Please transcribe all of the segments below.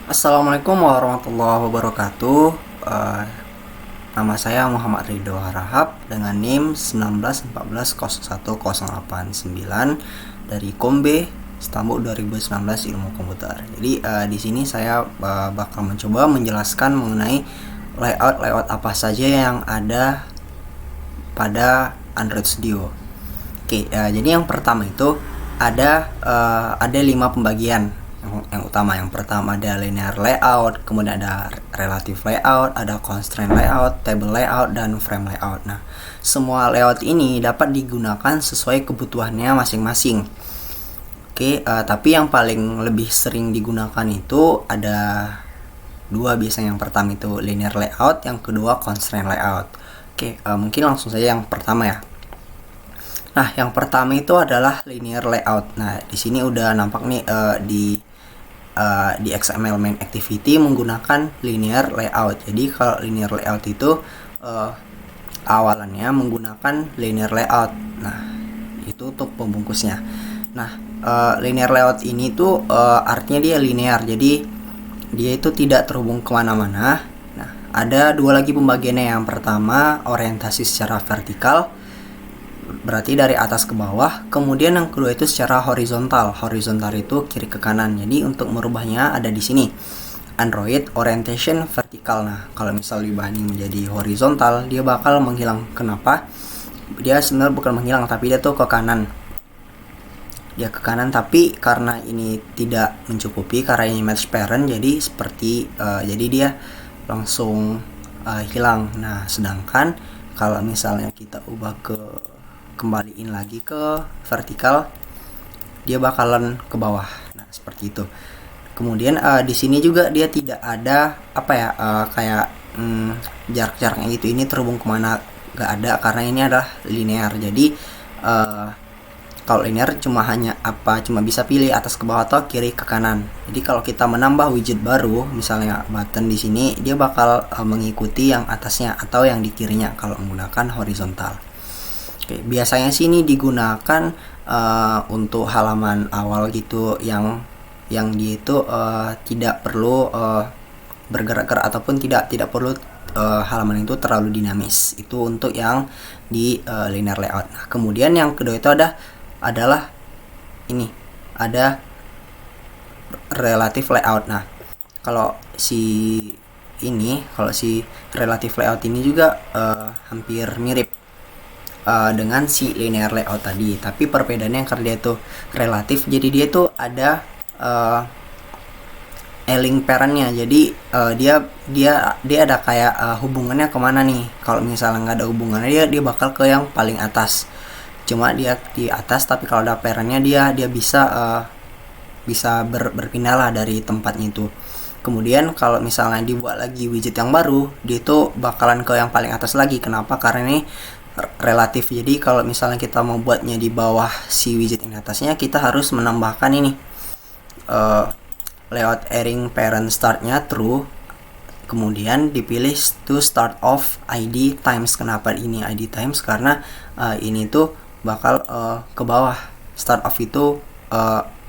Assalamualaikum warahmatullahi wabarakatuh. Eh, Nama saya Muhammad Ridho Harahap dengan NIM 19140108 dari Kombe Istanbul 2019 Ilmu Komputer. Jadi di sini saya bakal mencoba menjelaskan mengenai layout apa saja yang ada pada Android Studio. Jadi yang pertama itu ada 5 pembagian yang utama. Yang pertama ada linear layout, kemudian ada relative layout, ada constraint layout, table layout, dan frame layout. Nah, semua layout ini dapat digunakan sesuai kebutuhannya masing-masing. Tapi yang paling lebih sering digunakan itu ada dua biasanya. Yang pertama itu linear layout, yang kedua constraint layout. Mungkin langsung saja yang pertama ya. Nah, yang pertama itu adalah linear layout. Nah, di sini udah nampak nih di XML main activity menggunakan linear layout. Jadi kalau linear layout itu awalannya menggunakan linear layout. Nah, itu untuk pembungkusnya. Nah, linear layout ini tuh artinya dia linear. Jadi dia itu tidak terhubung kemana-mana. Nah, ada dua lagi pembagiannya. Yang pertama orientasi secara vertikal, berarti dari atas ke bawah. Kemudian yang kedua itu secara horizontal. Horizontal itu kiri ke kanan. Jadi untuk merubahnya ada di sini. Android orientation vertikal. Nah, kalau misal diubahnya menjadi horizontal, dia bakal menghilang. Kenapa? Dia sebenarnya bukan menghilang, tapi dia tuh ke kanan. Dia ke kanan, tapi karena ini tidak mencukupi karena ini match parent, jadi jadi dia langsung hilang. Nah, sedangkan kalau misalnya kita ubah kembaliin lagi ke vertikal, dia bakalan ke bawah. Nah, seperti itu. Kemudian di sini juga dia tidak ada kayak jarak-jaraknya gitu. Ini terhubung kemana gak ada karena ini adalah linear. Jadi kalau linear cuma bisa pilih atas ke bawah atau kiri ke kanan. Jadi kalau kita menambah widget baru, misalnya button di sini, dia bakal mengikuti yang atasnya atau yang di kirinya kalau menggunakan horizontal. Biasanya sih ini digunakan untuk halaman awal gitu yang dia itu tidak perlu bergerak-gerak ataupun tidak perlu halaman itu terlalu dinamis. Itu untuk yang di linear layout. Nah, kemudian yang kedua itu adalah ini, ada relative layout. Nah, kalau si relative layout ini juga hampir mirip dengan si linear layout tadi, tapi perbedaannya karena dia itu relatif, jadi dia itu ada link parentnya. Jadi dia ada kayak hubungannya kemana nih. Kalau misalnya nggak ada hubungannya, dia bakal ke yang paling atas. Cuma dia di atas, tapi kalau ada parentnya dia bisa berpindah lah dari tempatnya itu. Kemudian kalau misalnya dibuat lagi widget yang baru, dia itu bakalan ke yang paling atas lagi. Kenapa? Karena ini relatif. Jadi kalau misalnya kita mau buatnya di bawah si widget yang atasnya, kita harus menambahkan ini layout airing parent startnya true, kemudian dipilih to start off ID times. Kenapa ini ID times? Karena ini tuh bakal ke bawah. Start off itu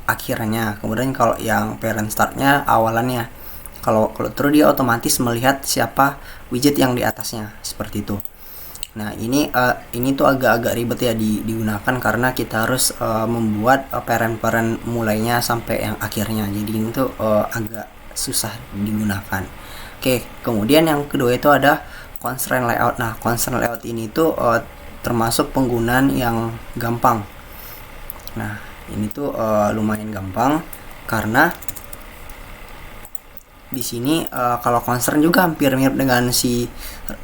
akhirnya, kemudian kalau yang parent startnya awalannya. Kalau true, dia otomatis melihat siapa widget yang di atasnya, seperti itu. Nah, ini tuh agak-agak ribet ya digunakan karena kita harus membuat parent mulainya sampai yang akhirnya. Jadi ini tuh agak susah digunakan. Kemudian yang kedua itu ada constraint layout. Nah, constraint layout ini tuh termasuk penggunaan yang gampang. Nah, ini tuh lumayan gampang karena di sini kalau constraint juga hampir mirip dengan si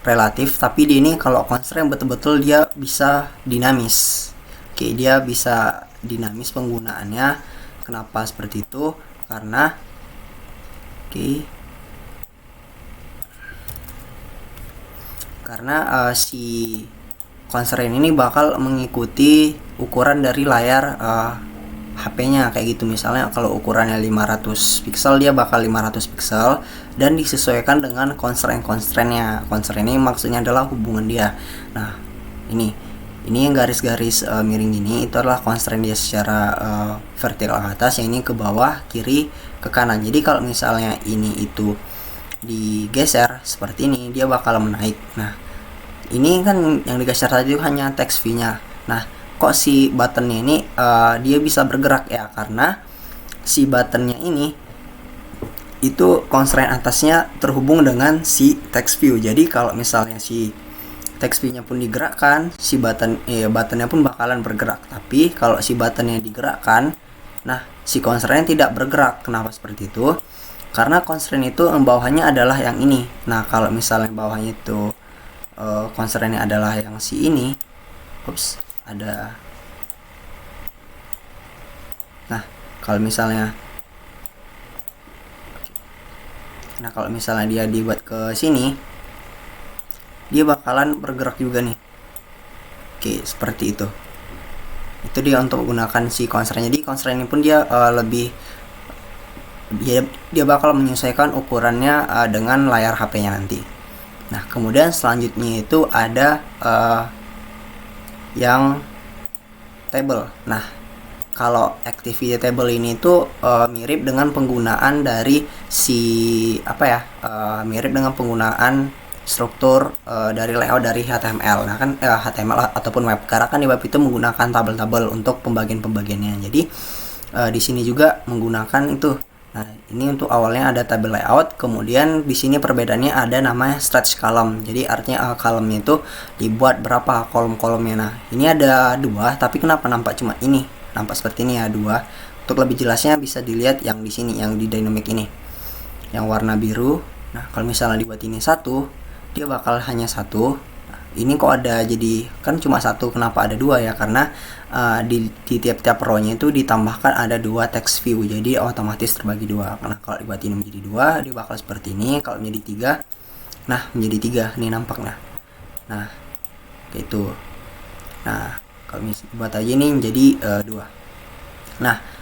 relatif, tapi di ini kalau constraint betul-betul dia bisa dinamis. Dia bisa dinamis penggunaannya. Kenapa seperti itu? Karena si constraint ini bakal mengikuti ukuran dari layar HP-nya kayak gitu. Misalnya kalau ukurannya 500 pixel, dia bakal 500 pixel dan disesuaikan dengan constraint-nya. Constraint ini maksudnya adalah hubungan dia. Nah, ini Ini yang garis-garis miring gini itu adalah constraint dia secara vertikal ke atas, yang ini ke bawah, kiri, ke kanan. Jadi kalau misalnya ini itu digeser seperti ini, dia bakal menaik. Nah, ini kan yang digeser tadi itu hanya text view-nya. Nah, kok si buttonnya ini dia bisa bergerak ya, karena si buttonnya ini itu constraint atasnya terhubung dengan si text view. Jadi kalau misalnya si text view-nya pun digerakkan, si buttonnya pun bakalan bergerak. Tapi kalau si buttonnya digerakkan, nah si constraint tidak bergerak. Kenapa seperti itu? Karena constraint itu bawahnya adalah yang ini. Nah kalau misalnya bawahnya itu constraint-nya adalah yang si ini, nah kalau misalnya dia dibuat ke sini, dia bakalan bergerak juga nih. Oke, seperti itu. Itu dia untuk menggunakan si constraint. Jadi constraint ini pun dia dia bakal menyesuaikan ukurannya dengan layar HP-nya nanti. Nah, kemudian selanjutnya itu ada yang table. Nah, kalau activity table ini tuh mirip dengan penggunaan dari mirip dengan penggunaan struktur dari layout dari HTML. Nah kan HTML ataupun web, karena kan di web itu menggunakan tabel-tabel untuk pembagian-pembagiannya. Jadi di sini juga menggunakan itu. Nah ini untuk awalnya ada tabel layout, kemudian di sini perbedaannya ada namanya stretch column. Jadi artinya column-nya itu dibuat berapa kolom-kolomnya. Nah ini ada 2, tapi kenapa nampak cuma ini? Nampak seperti ini ya, 2. Untuk lebih jelasnya bisa dilihat yang di sini, yang di dynamic ini, yang warna biru. Nah kalau misalnya dibuat ini 1, dia bakal hanya 1. Nah, ini kok ada jadi kan cuma 1, kenapa ada 2 ya? Karena di tiap-tiap row-nya itu ditambahkan ada 2 text view, jadi otomatis terbagi 2. Karena kalau dibuat ini menjadi 2, dia bakal seperti ini. Kalau menjadi 3, nah menjadi 3 ini nampak. Nah kayak itu. Nah kalau buat aja ini menjadi 2. Nah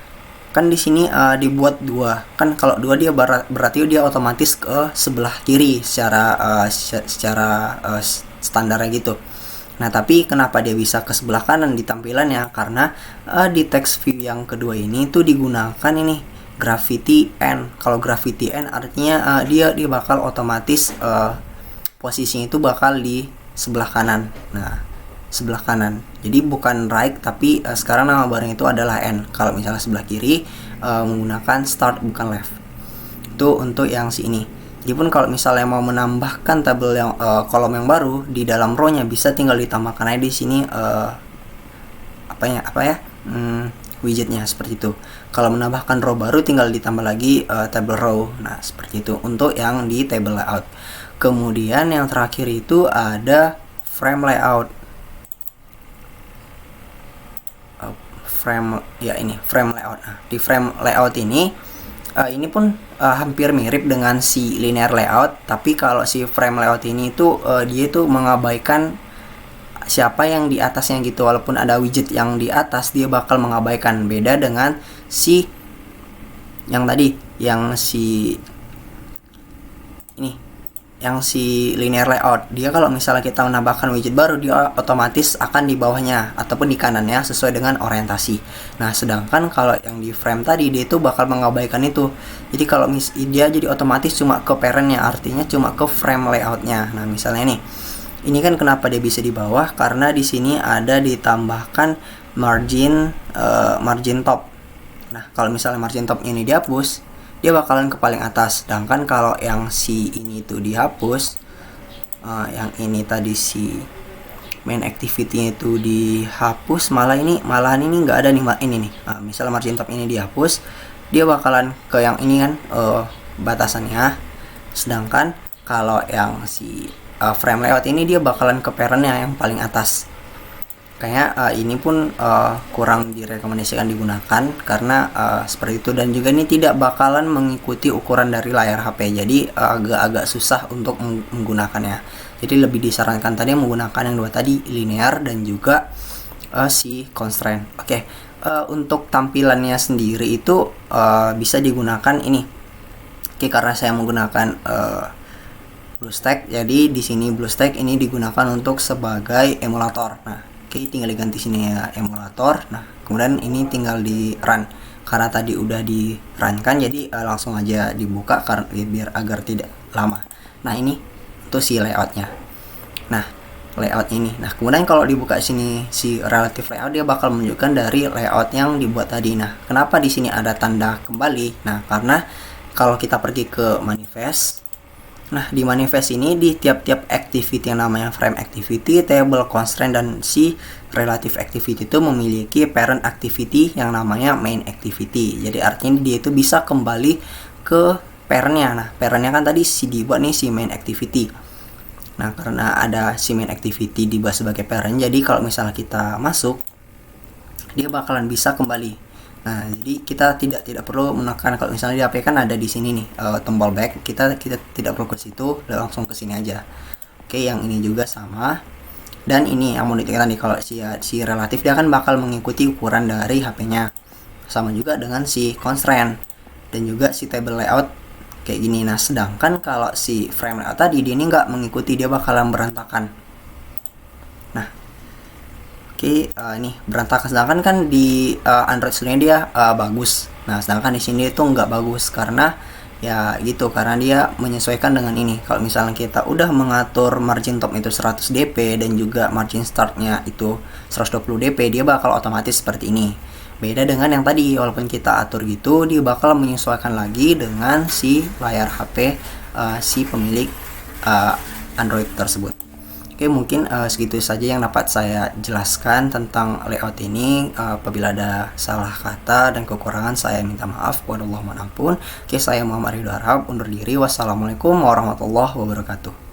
kan di sini dibuat 2 kan, kalau 2 dia berarti dia otomatis ke sebelah kiri secara standarnya gitu. Nah tapi kenapa dia bisa ke sebelah kanan di tampilannya? Karena di text view yang kedua ini tuh digunakan ini gravity N. Kalau gravity N artinya dia bakal otomatis posisinya itu bakal di sebelah kanan. Nah sebelah kanan, jadi bukan right, tapi sekarang nama barang itu adalah N. Kalau misalnya sebelah kiri menggunakan start bukan left. Itu untuk yang si ini. Jadi pun kalau misalnya mau menambahkan tabel yang kolom yang baru di dalam row-nya, bisa tinggal ditambahkan aja di sini widgetnya seperti itu. Kalau menambahkan row baru tinggal ditambah lagi table row. Nah seperti itu untuk yang di table layout. Kemudian yang terakhir itu ada frame layout. Frame layout. Nah, di frame layout ini pun hampir mirip dengan si linear layout, tapi kalau si frame layout ini itu dia itu mengabaikan siapa yang di atasnya gitu. Walaupun ada widget yang di atas, dia bakal mengabaikan. Beda dengan si yang tadi, yang si linear layout. Dia kalau misalnya kita menambahkan widget baru, dia otomatis akan di bawahnya ataupun di kanannya sesuai dengan orientasi. Nah sedangkan kalau yang di frame tadi, dia itu bakal mengabaikan itu. Jadi kalau dia jadi otomatis cuma ke parentnya, artinya cuma ke frame layoutnya. Nah misalnya ini kan kenapa dia bisa di bawah? Karena di sini ada ditambahkan margin top. Nah kalau misalnya margin top ini dihapus, dia bakalan ke paling atas. Sedangkan kalau yang si ini itu dihapus, yang ini tadi si main activity itu dihapus, malahan ini nggak ada nih ini nih. Nah, misalnya margin top ini dihapus, dia bakalan ke yang ini kan batasannya. Sedangkan kalau yang si frame layout ini, dia bakalan ke parentnya yang paling atas. Kayaknya ini pun kurang direkomendasikan digunakan karena seperti itu, dan juga ini tidak bakalan mengikuti ukuran dari layar HP, jadi agak-agak susah untuk menggunakannya. Jadi lebih disarankan tadi menggunakan yang 2 tadi, linear dan juga si constraint. Oke, untuk tampilannya sendiri itu bisa digunakan ini. Oke, karena saya menggunakan BlueStack, jadi di sini BlueStack ini digunakan untuk sebagai emulator. Nah Oke, tinggal diganti sini ya emulator. Nah, kemudian ini tinggal di run. Karena tadi udah di run kan, jadi langsung aja dibuka karena biar agar tidak lama. Nah, ini itu si layoutnya. Nah, layout ini. Nah, kemudian kalau dibuka sini si relative layout, dia bakal menunjukkan dari layout yang dibuat tadi. Nah, kenapa di sini ada tanda kembali? Nah, karena kalau kita pergi ke manifest, nah di manifest ini di tiap-tiap activity yang namanya frame activity, table constraint, dan si relative activity itu memiliki parent activity yang namanya main activity. Jadi artinya dia itu bisa kembali ke parentnya. Nah, parentnya kan tadi si dibuat nih si main activity. Nah, karena ada si main activity dibuat sebagai parent, jadi kalau misalnya kita masuk, dia bakalan bisa kembali. Nah, jadi kita tidak perlu menekan. Kalau misalnya di HP kan ada di sini nih tombol back, kita tidak perlu ke situ, langsung ke sini aja. Oke, yang ini juga sama. Dan ini yang mau ditekan nih, kalau si relatif dia kan bakal mengikuti ukuran dari HP-nya. Sama juga dengan si constraint dan juga si table layout kayak gini. Nah, sedangkan kalau si frame layout tadi dia ini nggak mengikuti, dia bakalan berantakan. Nah, oke, ini berantakan. Sedangkan kan di Android Studio dia bagus. Nah, sedangkan di sini itu nggak bagus karena ya gitu, karena dia menyesuaikan dengan ini. Kalau misalnya kita udah mengatur margin top itu 100 dp dan juga margin startnya itu 120 dp, dia bakal otomatis seperti ini. Beda dengan yang tadi, walaupun kita atur gitu, dia bakal menyesuaikan lagi dengan si layar HP si pemilik Android tersebut. Oke, mungkin segitu saja yang dapat saya jelaskan tentang layout ini. Apabila ada salah kata dan kekurangan, saya minta maaf. Wallahualam. Oke, saya Muhammad Ridho Arhab undur diri. Wassalamualaikum warahmatullahi wabarakatuh.